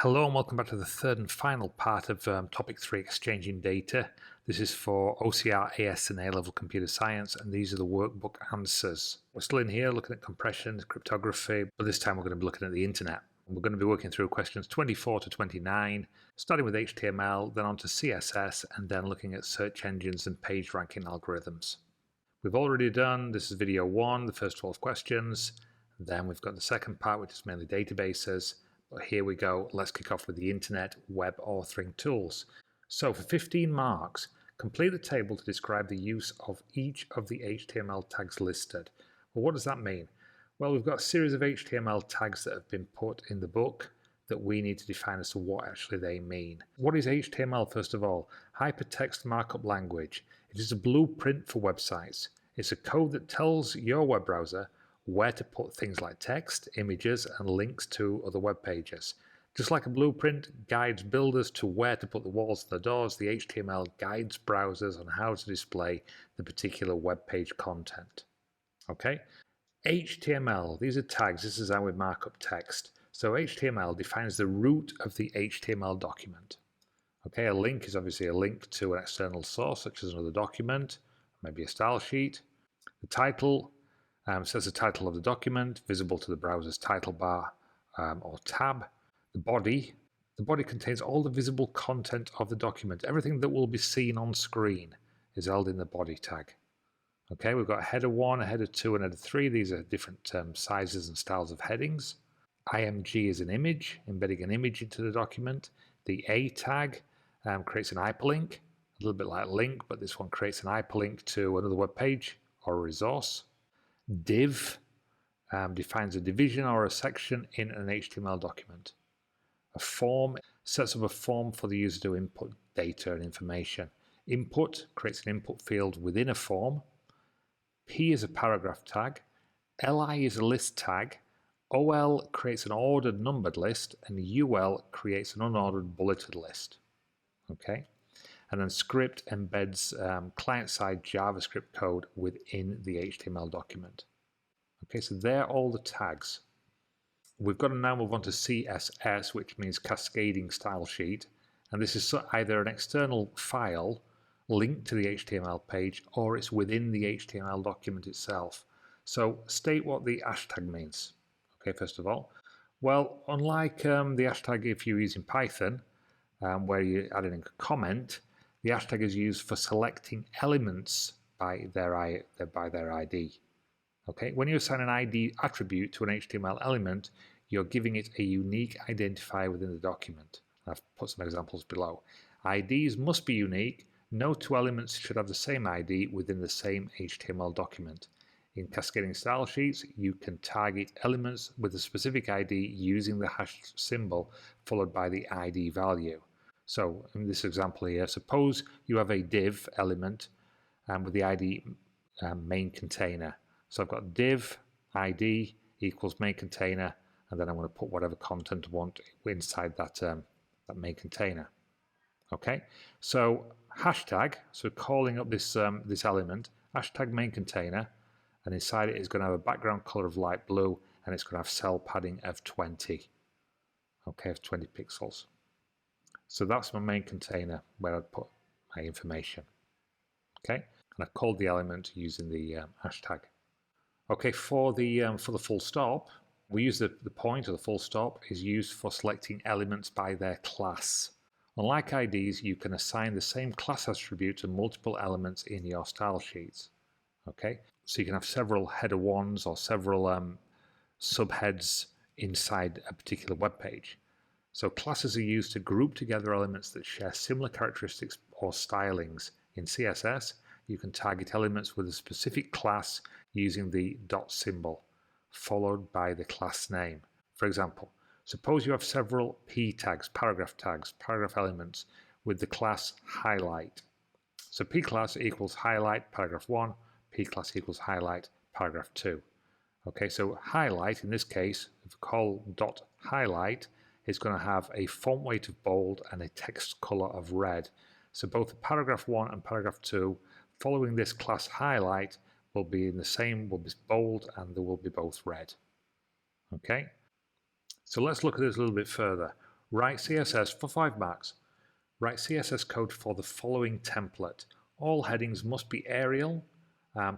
Hello and welcome back to the third and final part of topic 3, exchanging data. This is for OCR AS and A-level computer science, and these are the workbook answers. We're still in here looking at compression, cryptography, but this time we're going to be looking at the internet. We're going to be working through questions 24 to 29, starting with HTML, then on to CSS, and then looking at search engines and page ranking algorithms. We've already done, this is video 1, the first 12 questions. Then we've got the second part, which is mainly databases. But here we go, let's kick off with the internet web authoring tools. So for 15 marks, complete the table to describe the use of each of the HTML tags listed. Well, what does that mean? Well, we've got a series of HTML tags that have been put in the book that we need to define as to what actually they mean. What is HTML, first of all? Hypertext Markup Language. It is a blueprint for websites. It's a code that tells your web browser where to put things like text, images, and links to other web pages. Just like a blueprint guides builders to where to put the walls and the doors, the HTML guides browsers on how to display the particular web page content. Okay? HTML, these are tags. This is how we mark up text. So HTML defines the root of the HTML document. Okay, a link is obviously a link to an external source, such as another document, maybe a style sheet. The title says the title of the document, visible to the browser's title bar or tab. The body contains all the visible content of the document. Everything that will be seen on screen is held in the body tag. Okay, we've got header 1, a header 2, and header 3. These are different sizes and styles of headings. IMG is an image, embedding an image into the document. The A tag creates an hyperlink, a little bit like link, but this one creates an hyperlink to another web page or a resource. Div defines a division or a section in an HTML document. A form sets up a form for the user to input data and information. Input creates an input field within a form. P is a paragraph tag. LI is a list tag. OL creates an ordered numbered list, and UL creates an unordered bulleted list. Okay. And then script embeds client-side JavaScript code within the HTML document. Okay, so they're all the tags. We've got to now move on to CSS, which means cascading style sheet. And this is either an external file linked to the HTML page, or it's within the HTML document itself. So state what the hashtag means. Okay, first of all. Well, unlike the hashtag if you're using Python, where you add in a comment, the hashtag is used for selecting elements by their ID. Okay, when you assign an ID attribute to an HTML element, you're giving it a unique identifier within the document. I've put some examples below. IDs must be unique. No two elements should have the same ID within the same HTML document. In cascading style sheets, you can target elements with a specific ID using the hash symbol followed by the ID value. So in this example here, suppose you have a div element with the ID main container. So I've got div ID equals main container, and then I'm going to put whatever content I want inside that main container. Okay, so hashtag, so calling up this this element, hashtag main container, and inside it is going to have a background color of light blue, and it's going to have cell padding of 20. Okay, of 20 pixels. So that's my main container where I'd put my information. Okay, and I've called the element using the hashtag. Okay, for the full stop, we use the point, or the full stop is used for selecting elements by their class. Unlike IDs, you can assign the same class attribute to multiple elements in your style sheets. Okay, so you can have several header 1s or several subheads inside a particular web page. So classes are used to group together elements that share similar characteristics or stylings. In CSS, you can target elements with a specific class using the dot symbol, followed by the class name. For example, suppose you have several P tags, paragraph elements, with the class highlight. So P class equals highlight paragraph 1, P class equals highlight paragraph 2. Okay, so highlight, in this case, if we call dot highlight, is going to have a font weight of bold and a text color of red. So both paragraph 1 and paragraph 2 following this class highlight will be in the same, will be bold, and they will be both red. Okay, so let's look at this a little bit further. Write CSS for 5 marks. Write CSS code for the following template. All headings must be Arial,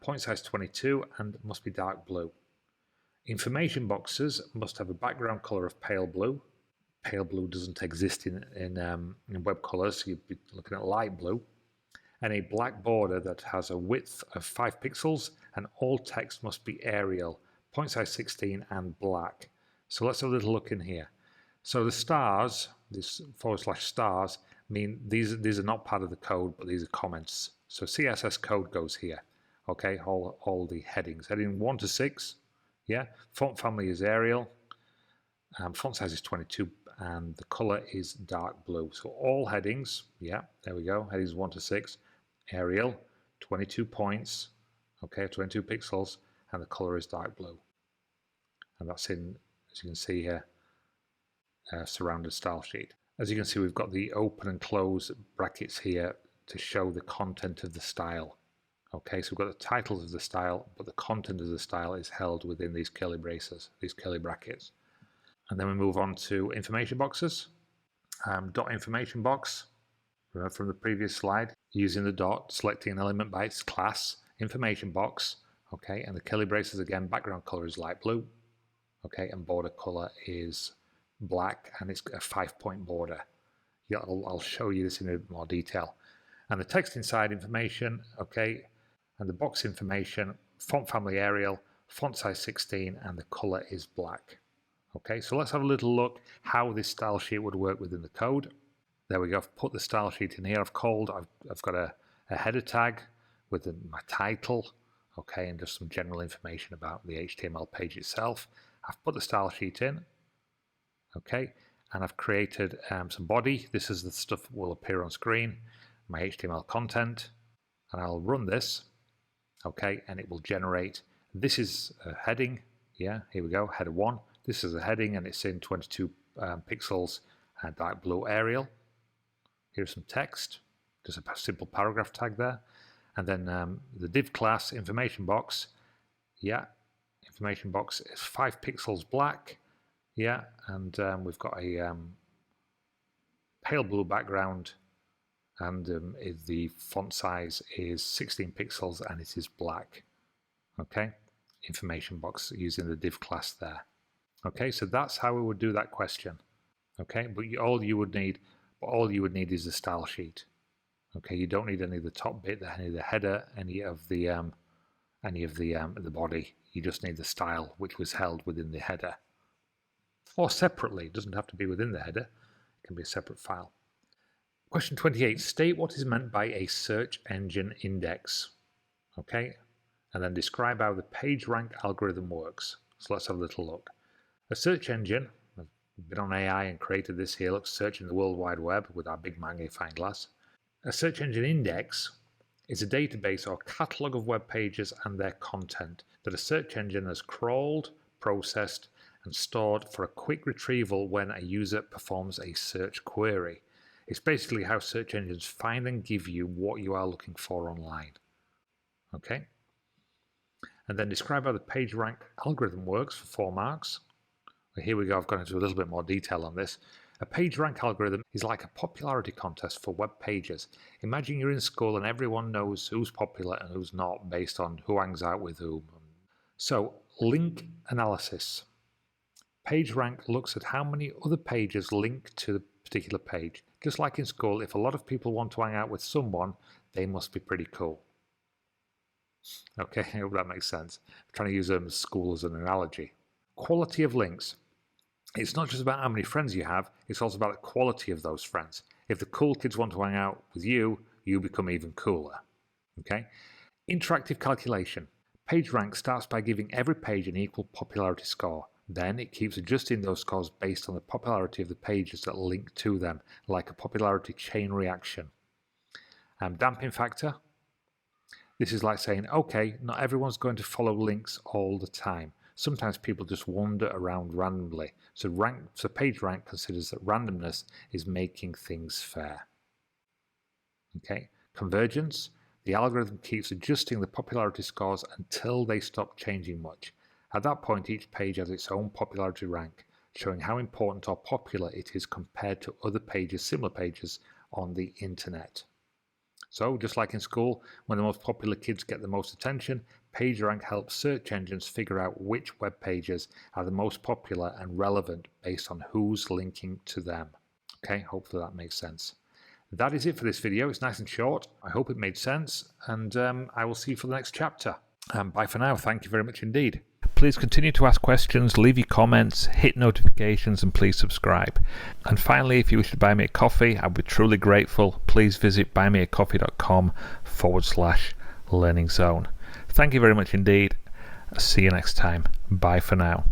point size 22, and must be dark blue. Information boxes must have a background color of pale blue. Pale blue doesn't exist in web colors, so you'd be looking at light blue. And a black border that has a width of 5 pixels, and all text must be Arial, point size 16, and black. So let's have a little look in here. So the stars, this / stars, mean these are not part of the code, but these are comments. So CSS code goes here. Okay, all the headings. Heading 1 to 6, yeah. Font family is Arial. Font size is 22, and the color is dark blue. So all headings, yeah, there we go. Headings 1 to 6, Arial, 22 points, okay, 22 pixels, and the color is dark blue. And that's in, as you can see here, surrounded style sheet. As you can see, we've got the open and close brackets here to show the content of the style. Okay, so we've got the titles of the style, but the content of the style is held within these curly braces, these curly brackets. And then we move on to information boxes. Dot information box, remember from the previous slide, using the dot, selecting an element by its class, information box, okay, and the curly braces again, background color is light blue, okay, and border color is black, and it's a 5-point border. Yeah, I'll show you this in a bit more detail. And the text inside information, okay, and the box information, font family Arial, font size 16, and the color is black. Okay, so let's have a little look how this style sheet would work within the code. There we go. I've put the style sheet in here. I've got a header tag with my title, okay, and just some general information about the HTML page itself. I've put the style sheet in, okay, and I've created some body. This is the stuff that will appear on screen, my HTML content, and I'll run this, okay, and it will generate. This is a heading, yeah, here we go, header 1. This is a heading, and it's in 22 pixels and dark blue Arial. Here's some text, just a simple paragraph tag there. And then the div class information box, yeah, information box is 5 pixels black, yeah, and we've got a pale blue background, and the font size is 16 pixels and it is black. Okay, information box using the div class there. Okay, so that's how we would do that question. Okay, but all you would need is the style sheet. Okay, you don't need any of the top bit, any of the header, any of the body. You just need the style, which was held within the header, or separately. It doesn't have to be within the header. It can be a separate file. Question 28. State what is meant by a search engine index. Okay, and then describe how the PageRank algorithm works. So let's have a little look. A search engine, I've been on AI and created this here, looks searching the World Wide Web with our big magnifying glass. A search engine index is a database or catalog of web pages and their content that a search engine has crawled, processed, and stored for a quick retrieval when a user performs a search query. It's basically how search engines find and give you what you are looking for online. Okay? And then describe how the PageRank algorithm works for 4 marks. Here we go, I've gone into a little bit more detail on this. A PageRank algorithm is like a popularity contest for web pages. Imagine you're in school and everyone knows who's popular and who's not based on who hangs out with whom. So, link analysis. PageRank looks at how many other pages link to the particular page. Just like in school, if a lot of people want to hang out with someone, they must be pretty cool. Okay, I hope that makes sense. I'm trying to use school as an analogy. Quality of links. It's not just about how many friends you have, it's also about the quality of those friends. If the cool kids want to hang out with you, you become even cooler. Okay? Interactive calculation. PageRank starts by giving every page an equal popularity score. Then it keeps adjusting those scores based on the popularity of the pages that link to them, like a popularity chain reaction. Damping factor. This is like saying, okay, not everyone's going to follow links all the time. Sometimes people just wander around randomly. So PageRank considers that randomness is making things fair. Okay. Convergence. The algorithm keeps adjusting the popularity scores until they stop changing much. At that point, each page has its own popularity rank. showing how important or popular it is compared to other pages, similar pages on the internet. So, just like in school, when the most popular kids get the most attention, PageRank helps search engines figure out which web pages are the most popular and relevant based on who's linking to them. Okay, hopefully that makes sense. That is it for this video. It's nice and short. I hope it made sense, and I will see you for the next chapter. Bye for now. Thank you very much indeed. Please continue to ask questions, leave your comments, hit notifications, and please subscribe. And finally, if you wish to buy me a coffee, I'd be truly grateful. Please visit buymeacoffee.com/learning zone. Thank you very much indeed. See you next time. Bye for now.